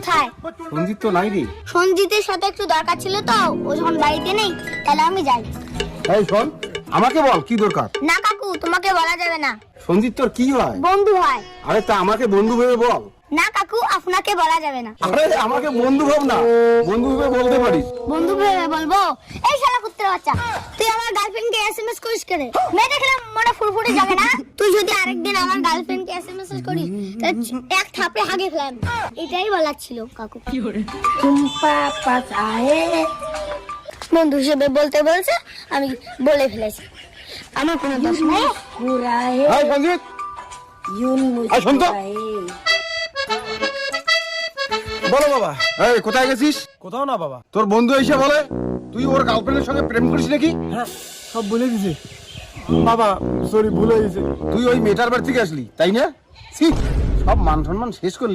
কোথায়? সঞ্জিত তো নাই রে। সঞ্জিতের সাথে একটু দরকার ছিল তো, ও যখন বাড়িতে নেই তাহলে আমি যাই। এই শোন, আমাকে বল কি দরকার। না কাকু, তোমাকে বলা যাবে না। সঞ্জিত তোর কি হয়? বন্ধু হয়। আরে তা আমাকে বন্ধু ভেবে বল। না কাকু, আপনাকে বলা যাবে না। আরে আমাকে বন্ধু ভাব না, বন্ধু ভেবে বলতে পারিস। বন্ধু ভেবে বলবো? এই শালা কুত্তের বাচ্চা, তুই আমার গার্লফ্রেন্ডকে এসএমএস করিস কেন? মেয়ে দেখলে মনে ফুরফুরে যাবে না? তুই যদি আরেকদিন আমার গার্লফ্রেন্ডকে এসএমএস করিস তাহলে এক থাপড়ে হাগে ফেলাম। এটাই বলার ছিল কাকু। বন্ধু হিসেবে বলতে বলছে, আমি বলে ফেলেছি। আমার কোনো দোষ নাই। এই সঞ্জিত, এই শোন তো। বলো বাবা। এই কোথায় গেছিস? কোথাও না বাবা। তোর বন্ধু এসে বলে তুই ওর গার্লফ্রেন্ডের সঙ্গে প্রেম করিস নাকি? হ্যাঁ, সব বলে দিছে বাবা। সরি, ভুল হয়ে গেছে। তুই ওই মেয়েটার বাড়ি থেকে আসলি তাই না? ছি, সব মান সম্মান শেষ করলি।